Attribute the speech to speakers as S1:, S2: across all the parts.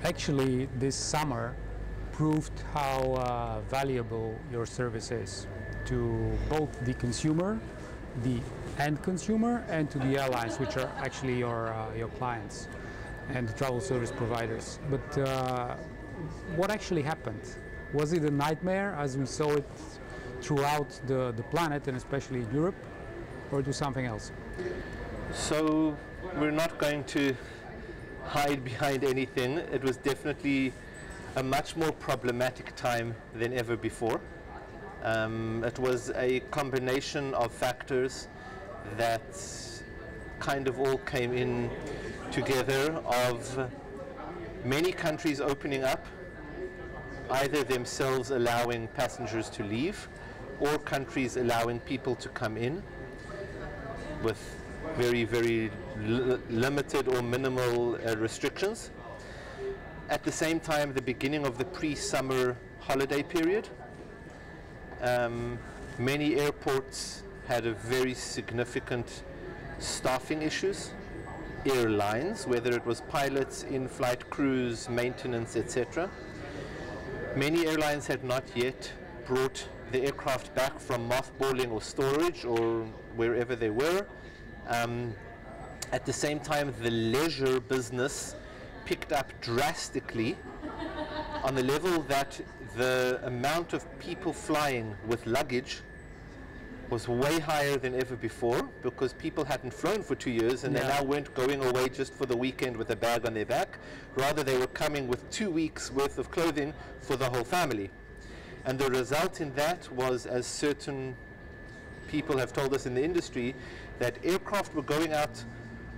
S1: Actually, this summer proved how valuable your service is to both the consumer, the end consumer, and to the airlines, which are actually your clients and the travel service providers. But what actually happened? Was it a nightmare as we saw it throughout the planet and especially in Europe, or do something else?
S2: So we're not going to hide behind anything. It was definitely a much more problematic time than ever before. It was a combination of factors that kind of all came in together, of many countries opening up, either themselves allowing passengers to leave or countries allowing people to come in with very, very limited or minimal restrictions. At the same time, the beginning of the pre-summer holiday period, many airports had a very significant staffing issues. Airlines, whether it was pilots, in-flight crews, maintenance, etc. Many airlines had not yet brought the aircraft back from mothballing or storage or wherever they were. At the same time, the leisure business picked up drastically on the level that the amount of people flying with luggage was way higher than ever before, because people hadn't flown for 2 years and they now weren't going away just for the weekend with a bag on their back. Rather, they were coming with 2 weeks worth of clothing for the whole family. And the result in that was, as certain people have told us in the industry, that aircraft were going out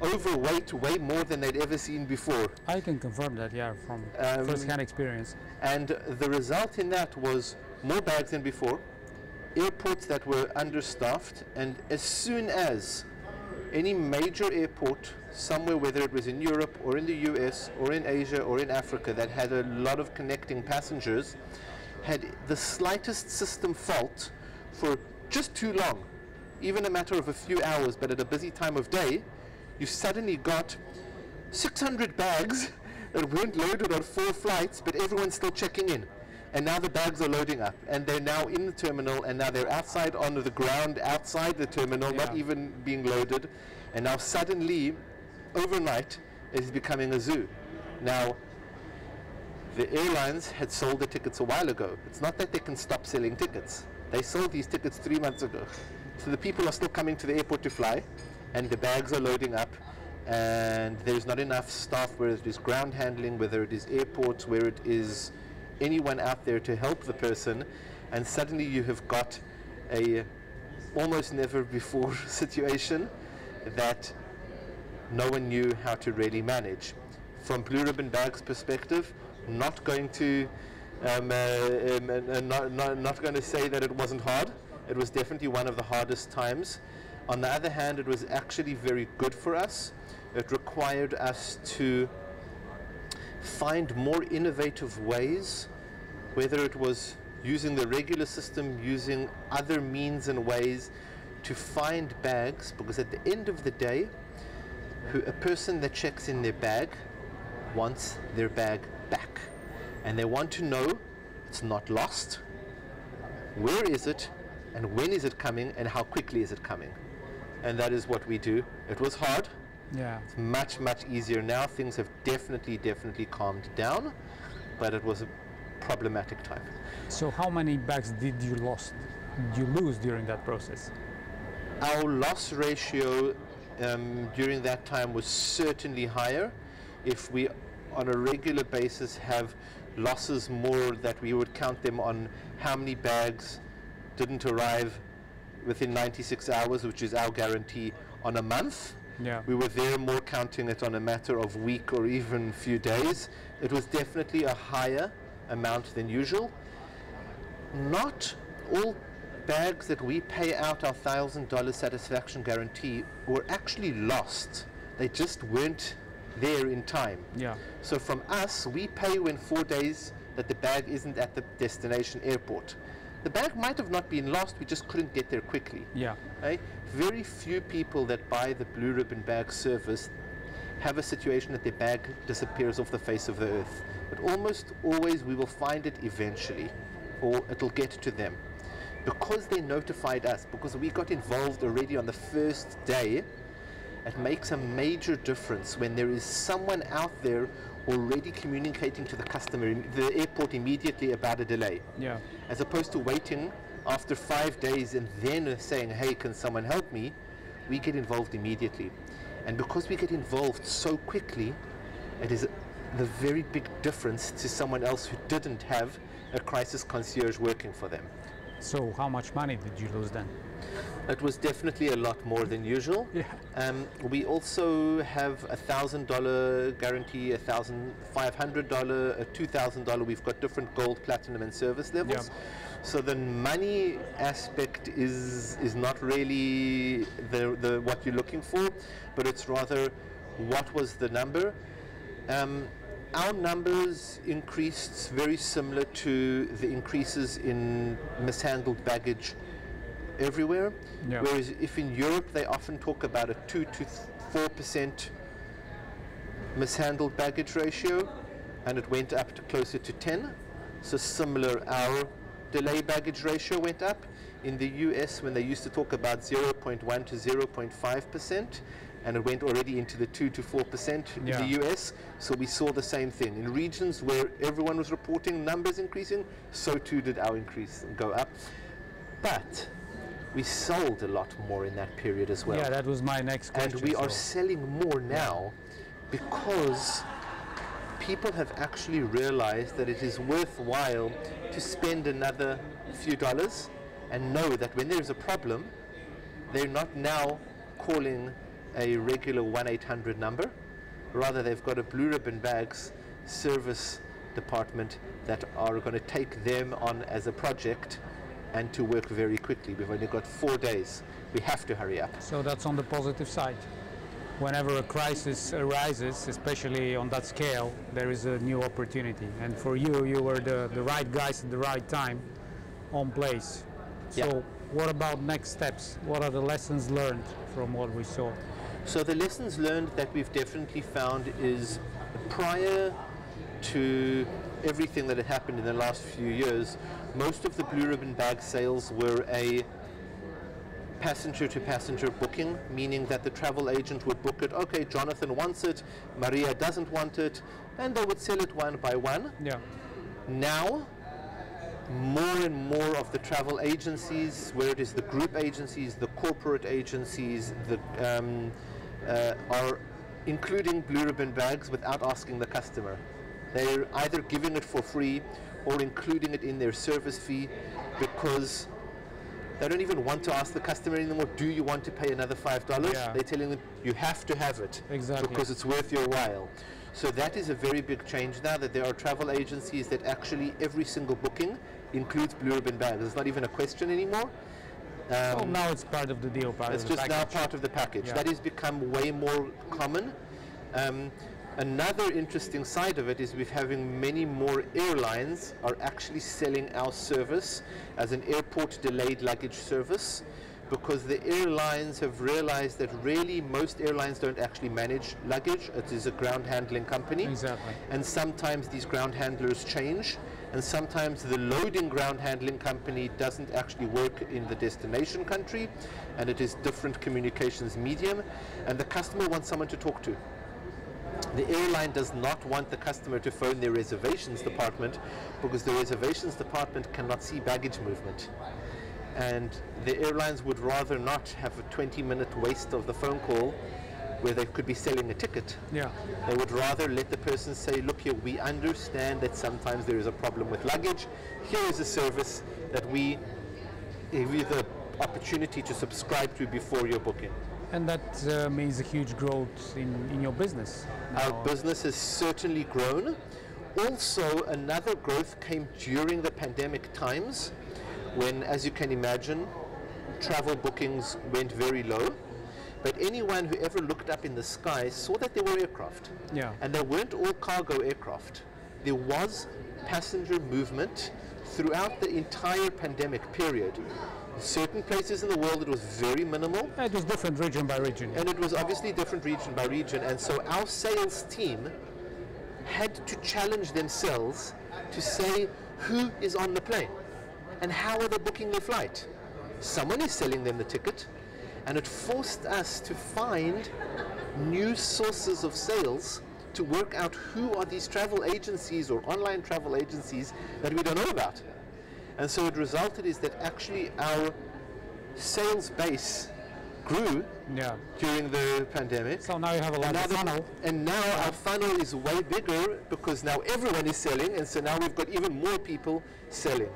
S2: overweight way more than they'd ever seen before.
S1: I can confirm that, yeah, from first-hand experience.
S2: And the result in that was more bags than before, airports that were understaffed, and as soon as any major airport somewhere, whether it was in Europe or in the US or in Asia or in Africa, that had a lot of connecting passengers, had the slightest system fault for just too long, even a matter of a few hours, but at a busy time of day, you suddenly got 600 bags that weren't loaded on 4 flights, but everyone's still checking in. And now the bags are loading up, and they're now in the terminal, and now they're outside on the ground outside the terminal, not even being loaded. And now suddenly, overnight, it is becoming a zoo. Now, the airlines had sold the tickets a while ago. It's not that they can stop selling tickets. They sold these tickets 3 months ago. So the people are still coming to the airport to fly, and the bags are loading up, and there's not enough staff, whether it is ground handling, whether it is airports, where it is anyone out there to help the person, and suddenly you have got a almost never before situation that no one knew how to really manage. From Blue Ribbon Bag's perspective, not going to not going to say that it wasn't hard. It was definitely one of the hardest times. On the other hand, it was actually very good for us. It required us to find more innovative ways, whether it was using the regular system, using other means and ways to find bags, because at the end of the day, a person that checks in their bag wants their bag back. And they want to know it's not lost, where is it, and when is it coming, and how quickly is it coming. And that is what we do. It was hard.
S1: Yeah.
S2: It's much, much easier now. Things have definitely calmed down, but it was a problematic time.
S1: So how many bags did you lose during that process?
S2: Our loss ratio during that time was certainly higher. If we on a regular basis have losses more that we would count them on how many bags didn't arrive within 96 hours, which is our guarantee, on a month.
S1: Yeah.
S2: We were there more counting it on a matter of week or even few days. It was definitely a higher amount than usual. Not all bags that we pay out our $1,000 satisfaction guarantee were actually lost. They just weren't there in time.
S1: Yeah.
S2: So from us, we pay when 4 days that the bag isn't at the destination airport. The bag might have not been lost, we just couldn't get there quickly.
S1: Yeah.
S2: Right? Very few people that buy the Blue Ribbon Bag service have a situation that their bag disappears off the face of the earth. But almost always we will find it eventually, or it'll get to them. Because they notified us, because we got involved already on the first day, it makes a major difference when there is someone out there already communicating to the customer, the airport, immediately about a delay.
S1: Yeah.
S2: As opposed to waiting after 5 days and then saying, hey, can someone help me? We get involved immediately. And because we get involved so quickly, it is the very big difference to someone else who didn't have a crisis concierge working for them.
S1: So how much money did you lose then?
S2: It was definitely a lot more than usual.
S1: Yeah.
S2: We also have a $1,000 guarantee, a $1,500, a $2,000. We've got different gold, platinum, and service levels.
S1: Yeah.
S2: So the money aspect is not really the what you're looking for, but it's rather what was the number. Our numbers increased very similar to the increases in mishandled baggage everywhere.
S1: Yeah.
S2: Whereas if in Europe they often talk about a 2 to 4% mishandled baggage ratio, and it went up to closer to 10. So similar, our delay baggage ratio went up. In the US, when they used to talk about 0.1 to 0.5%, and it went already into the 2 to 4% in
S1: Yeah.
S2: the US. So we saw the same thing. In regions where everyone was reporting numbers increasing, so too did our increase go up. But we sold a lot more in that period as well.
S1: Yeah, that was my next question.
S2: And we are selling more now because people have actually realized that it is worthwhile to spend another few dollars and know that when there's a problem, they're not now calling a regular 1-800 number. Rather, they've got a Blue Ribbon Bags service department that are going to take them on as a project and to work very quickly. We've only got 4 days. We have to hurry up.
S1: So that's on the positive side. Whenever a crisis arises, especially on that scale, there is a new opportunity. And for you, you were the right guys at the right time on place. So
S2: Yeah.
S1: what about next steps? What are the lessons learned from what we saw?
S2: So the lessons learned that we've definitely found is prior to everything that had happened in the last few years, most of the Blue Ribbon Bag sales were a passenger-to-passenger booking, meaning that the travel agent would book it, okay, Jonathan wants it, Maria doesn't want it, and they would sell it one by one.
S1: Yeah.
S2: Now, more and more of the travel agencies, where it is the group agencies, the corporate agencies, are including Blue Ribbon Bags without asking the customer. They're either giving it for free or including it in their service fee because they don't even want to ask the customer anymore, do you want to pay another $5?
S1: Yeah.
S2: They're telling them, you have to have it.
S1: Exactly.
S2: Because it's worth your while. So that is a very big change now, that there are travel agencies that actually every single booking includes Blue Ribbon Bags. It's not even a question anymore.
S1: Well, now it's part of the deal,
S2: It's just now part of the package.
S1: Yeah.
S2: That has become way more common. Another interesting side of it is we're having many more airlines are actually selling our service as an airport delayed luggage service, because the airlines have realized that really most airlines don't actually manage luggage. It is a ground handling company.
S1: Exactly.
S2: And sometimes these ground handlers change, and sometimes the loading ground handling company doesn't actually work in the destination country, and it is different communications medium, and the customer wants someone to talk to. The airline does not want the customer to phone their reservations department, because the reservations department cannot see baggage movement. And the airlines would rather not have a 20-minute waste of the phone call where they could be selling a ticket.
S1: Yeah.
S2: They would rather let the person say, look here, we understand that sometimes there is a problem with luggage. Here is a service that we give you the opportunity to subscribe to before your booking.
S1: And that means a huge growth in your business.
S2: Our
S1: Now,
S2: business has certainly grown. Also, another growth came during the pandemic times, when, as you can imagine, travel bookings went very low. But anyone who ever looked up in the sky saw that there were aircraft.
S1: Yeah.
S2: And they weren't all cargo aircraft. There was passenger movement throughout the entire pandemic period. Certain places in the world it was very minimal.
S1: It was different region by region.
S2: And it was obviously different region by region. And so our sales team had to challenge themselves to say who is on the plane and how are they booking their flight. Someone is selling them the ticket, and it forced us to find new sources of sales to work out who are these travel agencies or online travel agencies that we don't know about. And so it resulted is that actually our sales base grew during the pandemic.
S1: So now you have a larger funnel.
S2: And now our funnel is way bigger because now everyone is selling, and so now we've got even more people selling.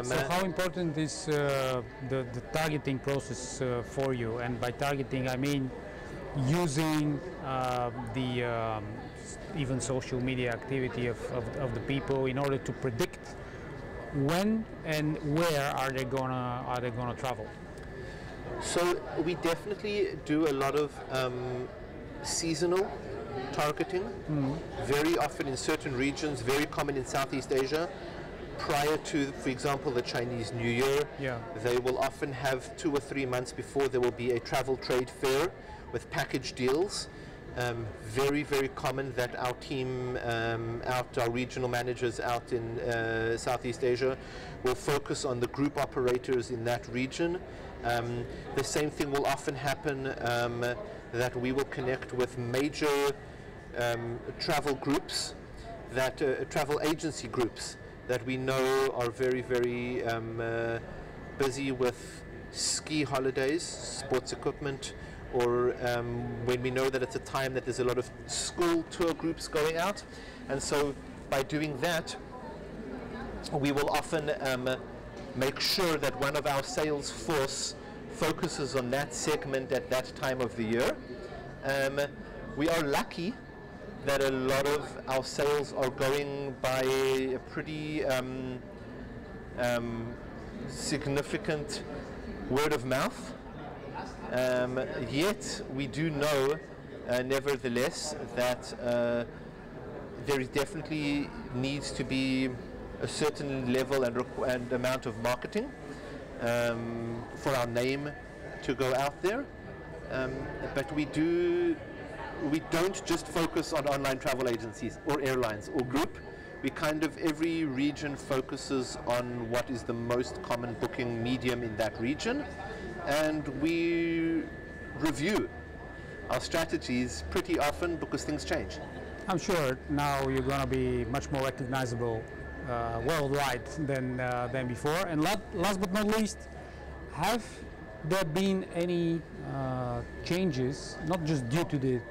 S1: So how important is the targeting process for you? And by targeting I mean using even social media activity of the people in order to predict when and where are they gonna travel.
S2: So we definitely do a lot of seasonal targeting, very often in certain regions, very common in Southeast Asia. Prior to, for example, the Chinese New Year, they will often have 2 or 3 months before there will be a travel trade fair with package deals. Very, very common that our team, our regional managers out in Southeast Asia will focus on the group operators in that region. The same thing will often happen that we will connect with major travel groups, travel agency groups that we know are very, very busy with ski holidays, sports equipment, or when we know that it's a time that there's a lot of school tour groups going out. And so by doing that, we will often make sure that one of our sales force focuses on that segment at that time of the year. We are lucky that a lot of our sales are going by a pretty significant word of mouth. Yet we do know, nevertheless, that there definitely needs to be a certain level and amount of marketing for our name to go out there. But we don't just focus on online travel agencies or airlines or group. We every region focuses on what is the most common booking medium in that region, and we review our strategies pretty often because things change.
S1: I'm sure now you're going to be much more recognizable worldwide than before. And last but not least, have there been any changes, not just due to the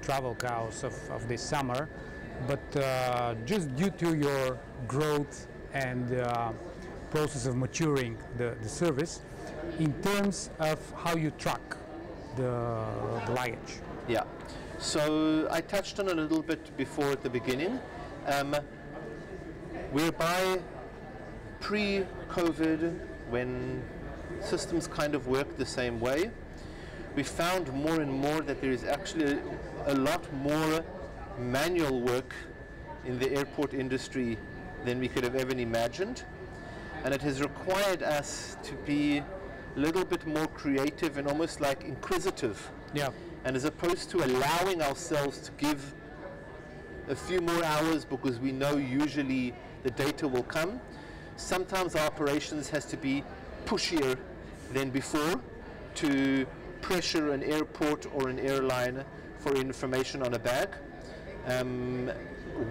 S1: travel chaos of this summer, but just due to your growth and process of maturing the service, in terms of how you track the luggage?
S2: Yeah, so I touched on a little bit before at the beginning, whereby pre-COVID, when systems worked the same way, we found more and more that there is actually a lot more manual work in the airport industry than we could have ever imagined, and it has required us to be a little bit more creative and almost like inquisitive.
S1: Yeah.
S2: And as opposed to allowing ourselves to give a few more hours because we know usually the data will come, sometimes our operations has to be pushier than before to pressure an airport or an airline for information on a bag.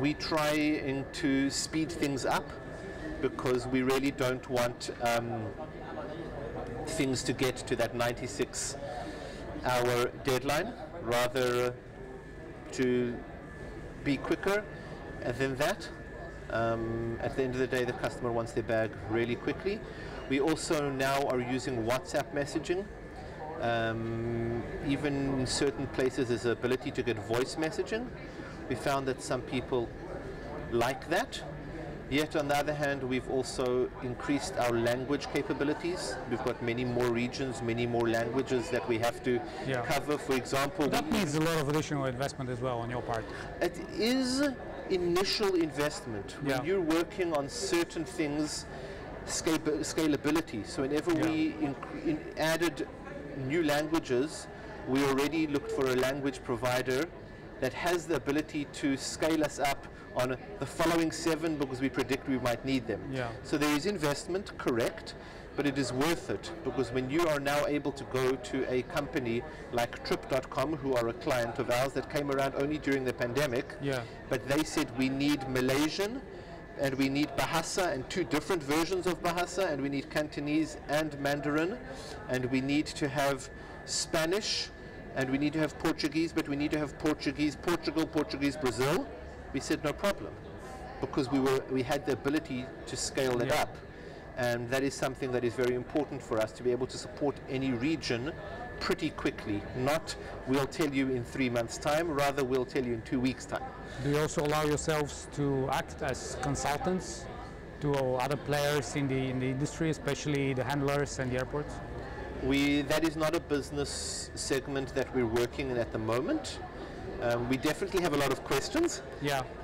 S2: We try to speed things up because we really don't want things to get to that 96-hour deadline, rather to be quicker than that. At the end of the day, the customer wants their bag really quickly. We also now are using WhatsApp messaging. Even in certain places there's the ability to get voice messaging. We found that some people like that. Yet on the other hand, we've also increased our language capabilities. We've got many more regions, many more languages that we have to cover. For example,
S1: that needs a lot of additional investment as well on your part.
S2: It is initial investment. When you're working on certain things, scalability. So whenever we added new languages, we already looked for a language provider that has the ability to scale us up on the following 7 because we predict we might need them. So there is investment, correct, but it is worth it, because when you are now able to go to a company like Trip.com, who are a client of ours that came around only during the pandemic, but they said we need Malaysian and we need Bahasa and 2 different versions of Bahasa, and we need Cantonese and Mandarin, and we need to have Spanish, and we need to have Portuguese, but we need to have Portuguese, Portugal, Portuguese, Brazil. We said no problem, because we had the ability to scale it up. And that is something that is very important for us, to be able to support any region pretty quickly. Not we'll tell you in 3 months' time, rather we'll tell you in 2 weeks' time.
S1: Do you also allow yourselves to act as consultants to other players in the industry, especially the handlers and the airports?
S2: That is not a business segment that we're working in at the moment. We definitely have a lot of questions.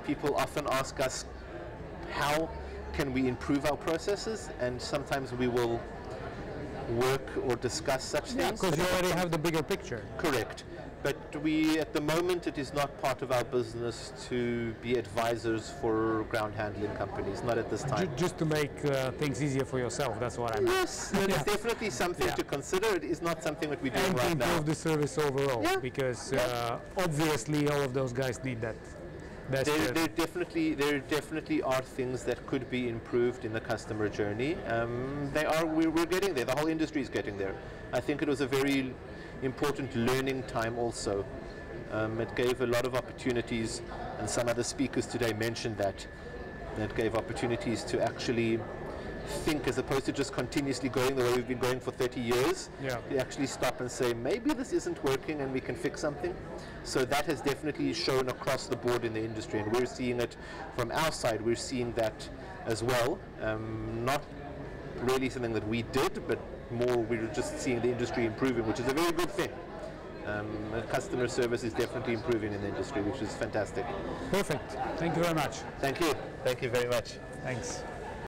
S2: People often ask us, how can we improve our processes? And sometimes we will work or discuss such things.
S1: Because you already have the bigger picture.
S2: Correct. But at the moment, it is not part of our business to be advisors for ground handling companies, not at this time.
S1: Just to make things easier for yourself, that's what I mean.
S2: Yes, that is definitely something to consider. It is not something that we do right now.
S1: And to improve the service overall, because obviously all of those guys need that.
S2: There definitely are things that could be improved in the customer journey. We're getting there. The whole industry is getting there. I think it was a very important learning time also. It gave a lot of opportunities, and some other speakers today mentioned that. It gave opportunities to actually think, as opposed to just continuously going the way we've been going for 30 years, to actually stop and say, maybe this isn't working and we can fix something. So that has definitely shown across the board in the industry, and we're seeing it from our side. We're seeing that as well. Not really something that we did, but more we're just seeing the industry improving, which is a very good thing. Customer service is definitely improving in the industry, which is fantastic.
S1: Perfect. Thank you very much.
S2: Thank you. Thank you very much.
S1: Thanks.